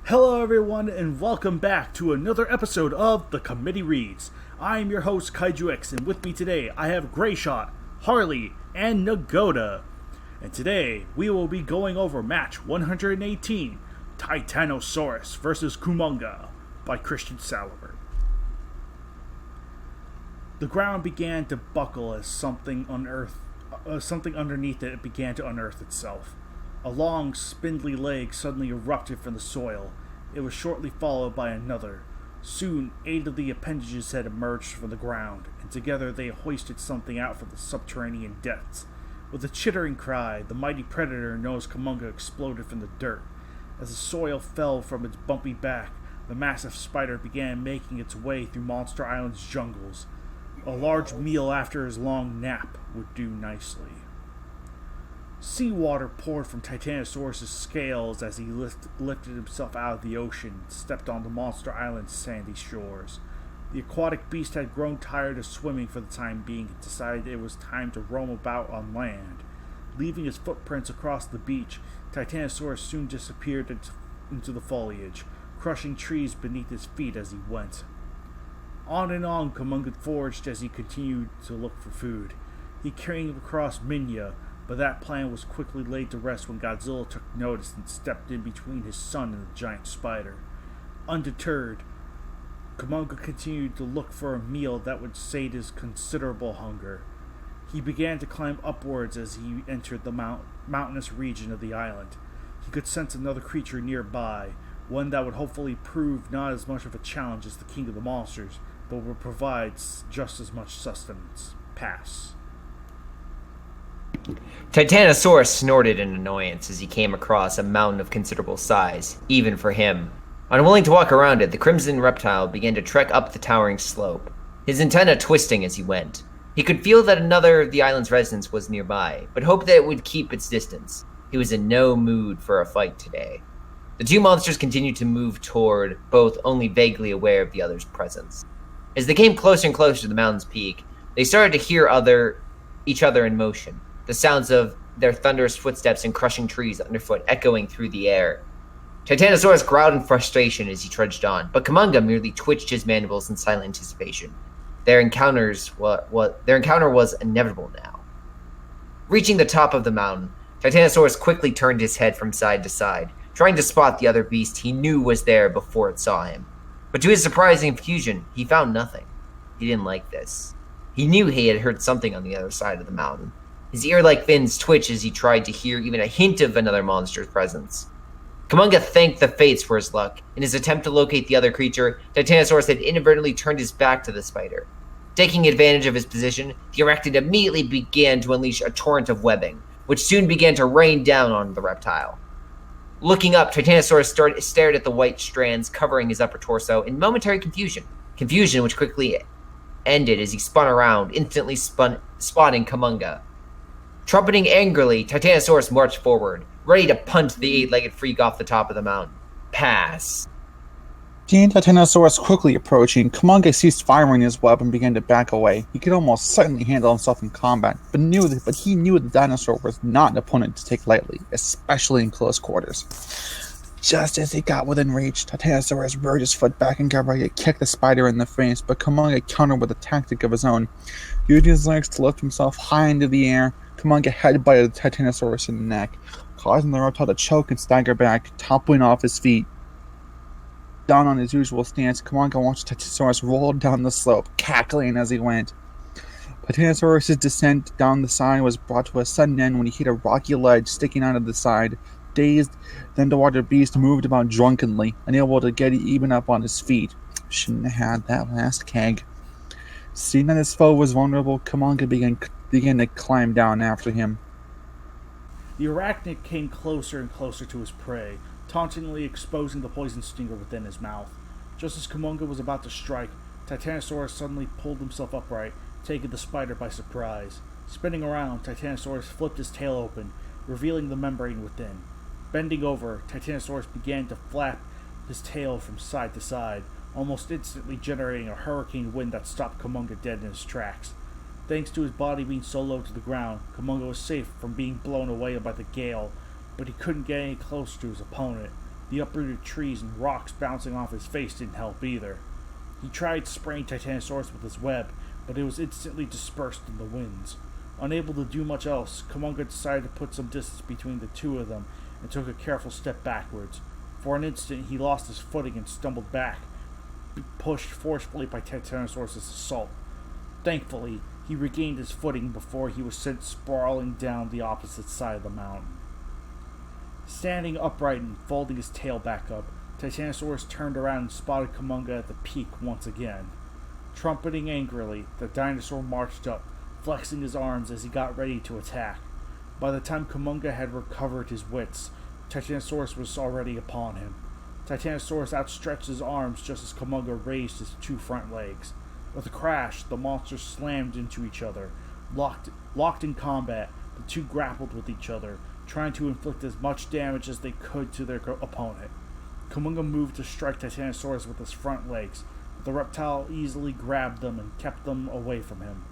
Hello everyone and welcome back to another episode of The Committee Reads. I am your host KWCs, and with me today I have Grayshot, Harley, and Nagoda. And today we will be going over match 118, Titanosaurus vs. Kumonga by Christian Salivert. The ground began to buckle as something underneath it began to unearth itself. A long, spindly leg suddenly erupted from the soil. It was shortly followed by another. Soon, 8 of the appendages had emerged from the ground, and together they hoisted something out from the subterranean depths. With a chittering cry, the mighty predator known as Kumonga exploded from the dirt. As the soil fell from its bumpy back, the massive spider began making its way through Monster Island's jungles. A large meal after his long nap would do nicely. Seawater poured from Titanosaurus' scales as he lifted himself out of the ocean and stepped onto Monster Island's sandy shores. The aquatic beast had grown tired of swimming for the time being and decided it was time to roam about on land. Leaving his footprints across the beach, Titanosaurus soon disappeared into the foliage, crushing trees beneath his feet as he went. On and on Kumonga foraged as he continued to look for food. He came across Minya, but that plan was quickly laid to rest when Godzilla took notice and stepped in between his son and the giant spider. Undeterred, Kumonga continued to look for a meal that would sate his considerable hunger. He began to climb upwards as he entered the mountainous region of the island. He could sense another creature nearby, one that would hopefully prove not as much of a challenge as the king of the monsters, but would provide just as much sustenance. Pass. Titanosaurus snorted in annoyance as he came across a mountain of considerable size, even for him. Unwilling to walk around it, the crimson reptile began to trek up the towering slope, his antenna twisting as he went. He could feel that another of the island's residents was nearby, but hoped that it would keep its distance. He was in no mood for a fight today. The two monsters continued to move toward, both only vaguely aware of the other's presence. As they came closer and closer to the mountain's peak, they started to hear each other in motion, the sounds of their thunderous footsteps and crushing trees underfoot echoing through the air. Titanosaurus growled in frustration as he trudged on, but Kumonga merely twitched his mandibles in silent anticipation. Their encounter was inevitable now. Reaching the top of the mountain, Titanosaurus quickly turned his head from side to side, trying to spot the other beast he knew was there before it saw him. But to his surprising confusion, he found nothing. He didn't like this. He knew he had heard something on the other side of the mountain. His ear-like fins twitched as he tried to hear even a hint of another monster's presence. Kumonga thanked the fates for his luck. In his attempt to locate the other creature, Titanosaurus had inadvertently turned his back to the spider. Taking advantage of his position, the arachnid immediately began to unleash a torrent of webbing, which soon began to rain down on the reptile. Looking up, Titanosaurus stared at the white strands covering his upper torso in momentary confusion which quickly ended as he spun around, instantly spotting Kumonga. Trumpeting angrily, Titanosaurus marched forward, ready to punch the 8-legged freak off the top of the mountain. Pass. Seeing Titanosaurus quickly approaching, Kumonga ceased firing his weapon and began to back away. He could almost certainly handle himself in combat, but he knew the dinosaur was not an opponent to take lightly, especially in close quarters. Just as he got within reach, Titanosaurus reared his foot back and got ready to kick the spider in the face, but Kumonga countered with a tactic of his own. Using his legs to lift himself high into the air, Kumonga headbutted the Titanosaurus in the neck, causing the reptile to choke and stagger back, toppling off his feet. Down on his usual stance, Kumonga watched Titanosaurus roll down the slope, cackling as he went. Titanosaurus' descent down the side was brought to a sudden end when he hit a rocky ledge sticking out of the side. Dazed, the underwater beast moved about drunkenly, unable to get even up on his feet. Shouldn't have had that last keg. Seeing that his foe was vulnerable, Kumonga began to climb down after him. The arachnid came closer and closer to his prey, tauntingly exposing the poison stinger within his mouth. Just as Kumonga was about to strike, Titanosaurus suddenly pulled himself upright, taking the spider by surprise. Spinning around, Titanosaurus flipped his tail open, revealing the membrane within. Bending over, Titanosaurus began to flap his tail from side to side, almost instantly generating a hurricane wind that stopped Kumonga dead in his tracks. Thanks to his body being so low to the ground, Kumonga was safe from being blown away by the gale, but he couldn't get any closer to his opponent. The uprooted trees and rocks bouncing off his face didn't help either. He tried spraying Titanosaurus with his web, but it was instantly dispersed in the winds. Unable to do much else, Kumonga decided to put some distance between the two of them and took a careful step backwards. For an instant, he lost his footing and stumbled back, pushed forcefully by Titanosaurus' assault. Thankfully, he regained his footing before he was sent sprawling down the opposite side of the mountain. Standing upright and folding his tail back up, Titanosaurus turned around and spotted Kumonga at the peak once again. Trumpeting angrily, the dinosaur marched up, flexing his arms as he got ready to attack. By the time Kumonga had recovered his wits, Titanosaurus was already upon him. Titanosaurus outstretched his arms just as Kumonga raised his two front legs. With a crash, the monsters slammed into each other. Locked in combat, the two grappled with each other, trying to inflict as much damage as they could to their opponent. Kumonga moved to strike Titanosaurus with his front legs, but the reptile easily grabbed them and kept them away from him.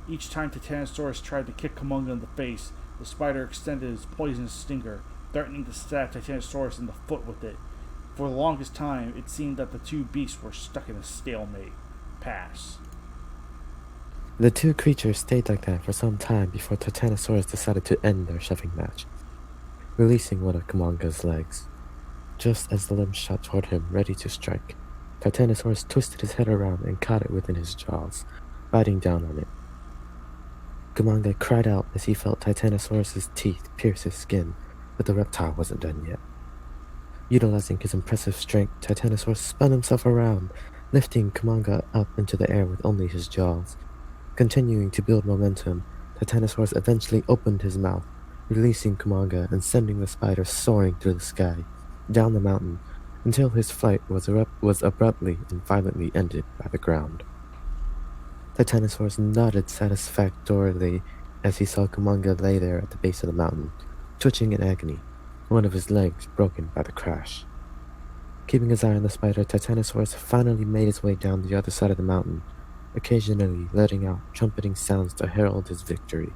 Each time Titanosaurus tried to kick Kumonga in the face, the spider extended his poisonous stinger, threatening to stab Titanosaurus in the foot with it. For the longest time, it seemed that the two beasts were stuck in a stalemate. Pass. The two creatures stayed like that for some time before Titanosaurus decided to end their shoving match, releasing one of Kumonga's legs. Just as the limb shot toward him, ready to strike, Titanosaurus twisted his head around and caught it within his jaws, biting down on it. Kumonga cried out as he felt Titanosaurus' teeth pierce his skin, but the reptile wasn't done yet. Utilizing his impressive strength, Titanosaurus spun himself around, lifting Kumonga up into the air with only his jaws. Continuing to build momentum, Titanosaurus eventually opened his mouth, releasing Kumonga and sending the spider soaring through the sky, down the mountain, until his flight was abruptly and violently ended by the ground. Titanosaurus nodded satisfactorily as he saw Kumonga lay there at the base of the mountain, twitching in agony, one of his legs broken by the crash. Keeping his eye on the spider, Titanosaurus finally made his way down the other side of the mountain, occasionally letting out trumpeting sounds to herald his victory.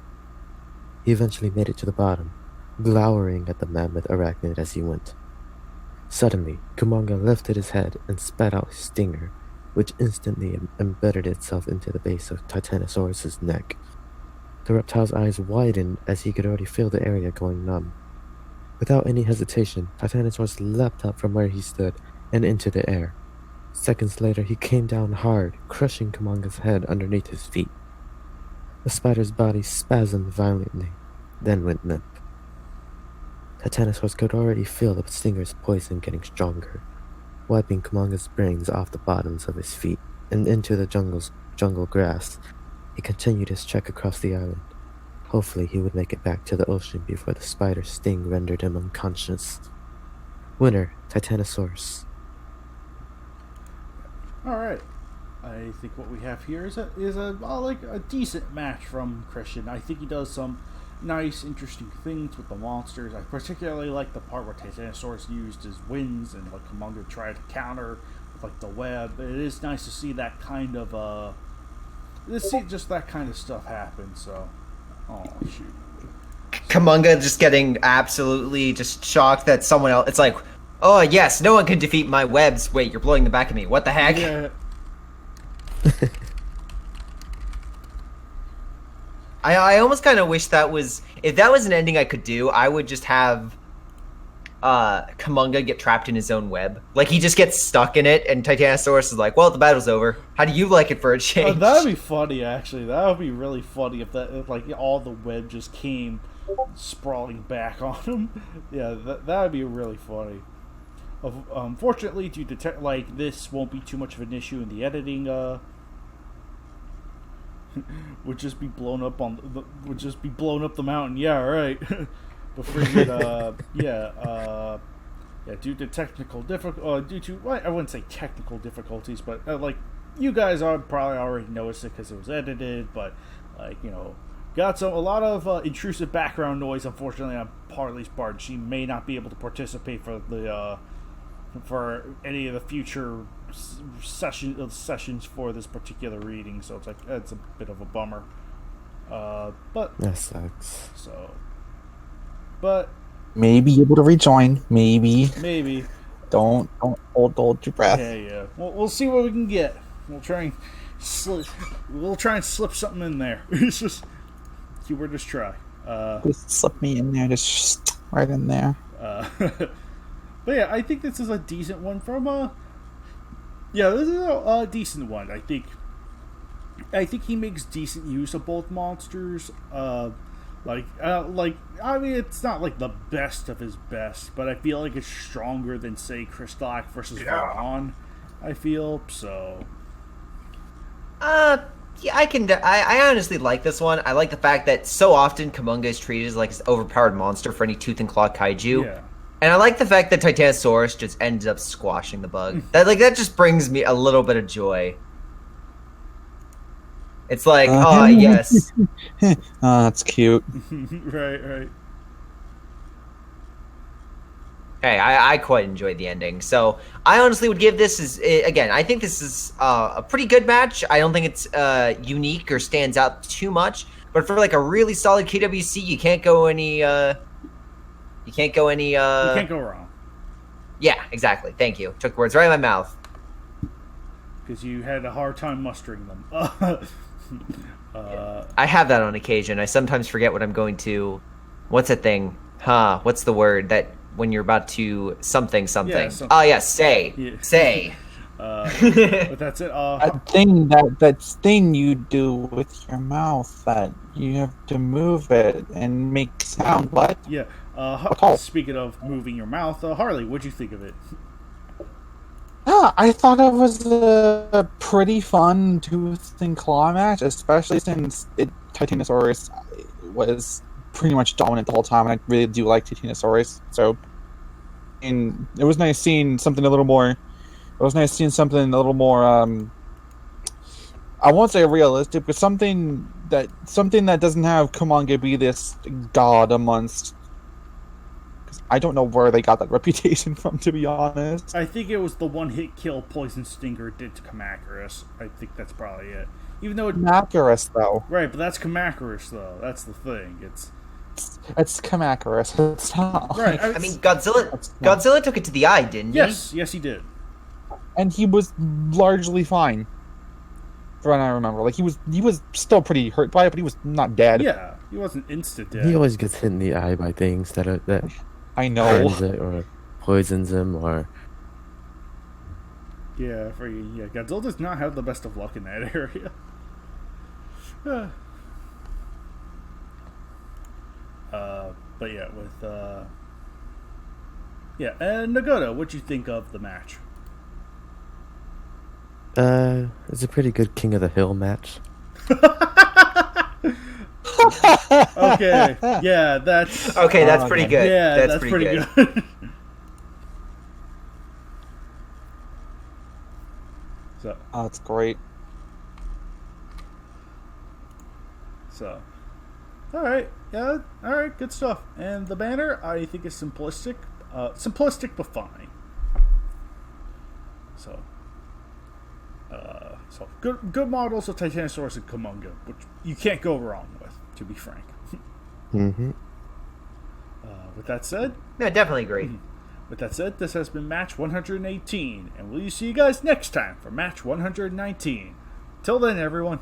He eventually made it to the bottom, glowering at the mammoth arachnid as he went. Suddenly, Kumonga lifted his head and spat out his stinger, which instantly embedded itself into the base of Titanosaurus' neck. The reptile's eyes widened as he could already feel the area going numb. Without any hesitation, Titanosaurus leapt up from where he stood and into the air. Seconds later, he came down hard, crushing Kumonga's head underneath his feet. The spider's body spasmed violently, then went limp. Titanosaurus could already feel the stinger's poison getting stronger. Wiping Kumonga's brains off the bottoms of his feet and into the jungle grass, he continued his trek across the island. Hopefully he would make it back to the ocean before the spider's sting rendered him unconscious. Winner, Titanosaurus. Alright. I think what we have here is a decent match from Christian. I think he does some nice, interesting things with the monsters. I particularly like the part where Titanosaurus used his wings and like Kumonga tried to counter with like the web. It is nice to see that kind of just that kind of stuff happen. So, oh shoot, Kumonga just getting absolutely just shocked that someone else. It's like, oh yes, no one can defeat my webs. Wait, you're blowing them back at me. What the heck? Yeah. I almost kind of wish that was, if that was an ending I could do, I would just have Kumonga get trapped in his own web. Like, he just gets stuck in it, and Titanosaurus is like, well, the battle's over. How do you like it for a change? That would be funny, actually. That would be really funny if like all the web just came sprawling back on him. Yeah, that would be really funny. Fortunately, due to like this won't be too much of an issue in the editing. Would just be blown up the mountain. Yeah, right. But freaking due to technical I wouldn't say technical difficulties, but like you guys are probably already noticed it because it was edited, but like got a lot of intrusive background noise. Unfortunately, on Parley's part, she may not be able to participate for any of the future sessions for this particular reading, so it's a bit of a bummer. But that sucks. So, but maybe able to rejoin. Maybe. Don't hold your breath. Yeah. We'll see what we can get. We'll try and slip something in there. It's just keyword just try. Just slip me in there, just right in there. But yeah, I think this is a decent one from this is a decent one. I think he makes decent use of both monsters. I mean, it's not like the best of his best, but I feel like it's stronger than, say, Crystalak versus Varan. I feel so. Yeah, I honestly like this one. I like the fact that so often Kumonga is treated as like this overpowered monster for any tooth and claw kaiju. Yeah. And I like the fact that Titanosaurus just ends up squashing the bug. That just brings me a little bit of joy. It's like, oh yes. Oh, that's cute. Right. Hey, I quite enjoyed the ending. So I honestly would give this again. I think this is a pretty good match. I don't think it's unique or stands out too much. But for like a really solid KWC, you can't go any. You can't go wrong. Yeah, exactly. Thank you. Took the words right out of my mouth. Because you had a hard time mustering them. I have that on occasion. I sometimes forget what I'm going to. What's that thing? What's the word that when you're about to something? Yeah, Oh yeah, say. Yeah. Say. But that's it. That thing you do with your mouth that you have to move it and make sound. What? Yeah. Speaking of moving your mouth, Harley, what'd you think of it? Yeah, I thought it was a pretty fun tooth and claw match, especially since Titanosaurus was pretty much dominant the whole time, and I really do like Titanosaurus. So, and it was nice seeing something a little more. It was nice seeing something a little more. I won't say realistic, but something that doesn't have Kumonga be this god amongst. I don't know where they got that reputation from, to be honest. I think it was the one-hit kill Poison Stinger did to Kamacuras. I think that's probably it. Even though Kamacuras, though. Right, but that's Kamacuras, though. That's the thing. It's Kamacuras. It's not. Right. I mean, Godzilla took it to the eye, didn't he? Yes, he did. And he was largely fine. From what I remember, like he was still pretty hurt by it, but he was not dead. Yeah, he wasn't instant dead. He always gets hit in the eye by things that I know. burns it or poisons him or. Yeah, Godzilla does not have the best of luck in that area. But yeah, and Nagoda, what'd you think of the match? It's a pretty good King of the Hill match. Okay, yeah, that's pretty good. Yeah, that's pretty good. So, That's great. all right, good stuff. And the banner, I think, is simplistic but fine. So good models of Titanosaurus and Kumonga, which you can't go wrong with, to be frank. Mm-hmm. With that said, No, definitely agree. With that said, this has been match 118, and we'll see you guys next time for match 119. Till then, everyone.